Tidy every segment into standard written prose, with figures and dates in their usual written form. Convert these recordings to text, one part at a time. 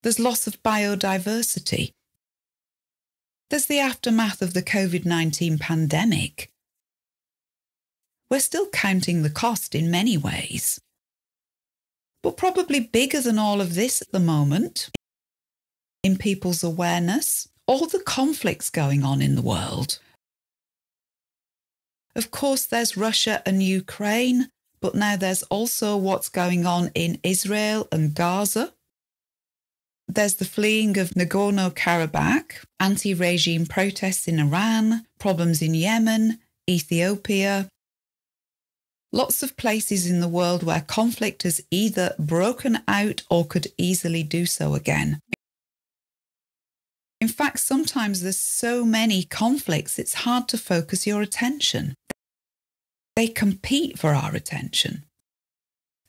There's loss of biodiversity. There's the aftermath of the COVID-19 pandemic. We're still counting the cost in many ways. But probably bigger than all of this at the moment, in people's awareness, all the conflicts going on in the world. Of course, there's Russia and Ukraine, but now there's also what's going on in Israel and Gaza. There's the fleeing of Nagorno-Karabakh, anti-regime protests in Iran, problems in Yemen, Ethiopia. Lots of places in the world where conflict has either broken out or could easily do so again. In fact, sometimes there's so many conflicts, it's hard to focus your attention. They compete for our attention.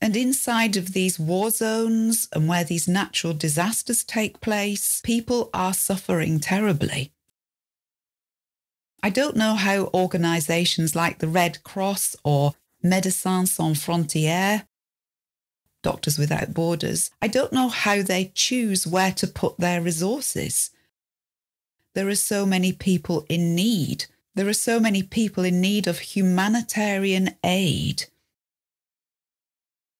And inside of these war zones and where these natural disasters take place, people are suffering terribly. I don't know how organisations like the Red Cross or Médecins Sans Frontières, Doctors Without Borders, I don't know how they choose where to put their resources. There are so many people in need. There are so many people in need of humanitarian aid.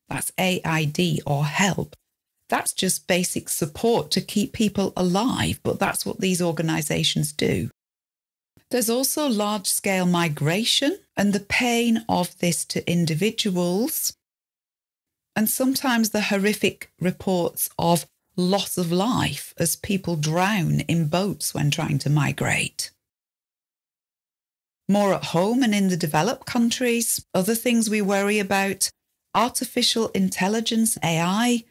That's AID or help. That's just basic support to keep people alive, but that's what these organisations do. There's also large-scale migration and the pain of this to individuals, and sometimes the horrific reports of loss of life as people drown in boats when trying to migrate. More at home and in the developed countries, other things we worry about, artificial intelligence, AI.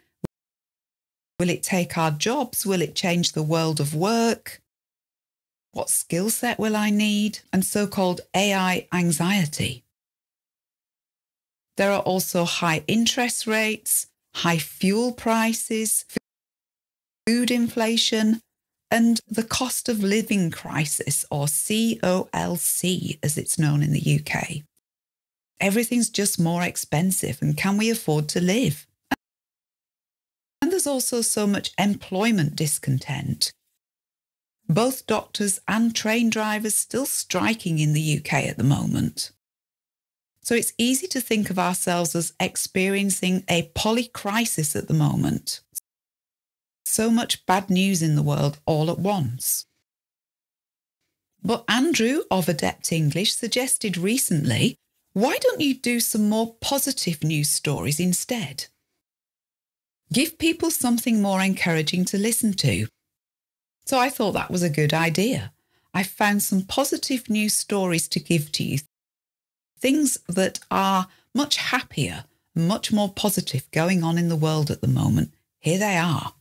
Will it take our jobs? Will it change the world of work? What skill set will I need? And so-called AI anxiety. There are also high interest rates, high fuel prices, food inflation, and the cost of living crisis, or COLC as it's known in the UK. Everything's just more expensive, and can we afford to live? And there's also so much employment discontent. Both doctors and train drivers still striking in the UK at the moment. So it's easy to think of ourselves as experiencing a polycrisis at the moment. So much bad news in the world all at once. But Andrew of Adept English suggested recently, why don't you do some more positive news stories instead? Give people something more encouraging to listen to. So I thought that was a good idea. I found some positive news stories to give to you. Things that are much happier, much more positive going on in the world at the moment. Here they are.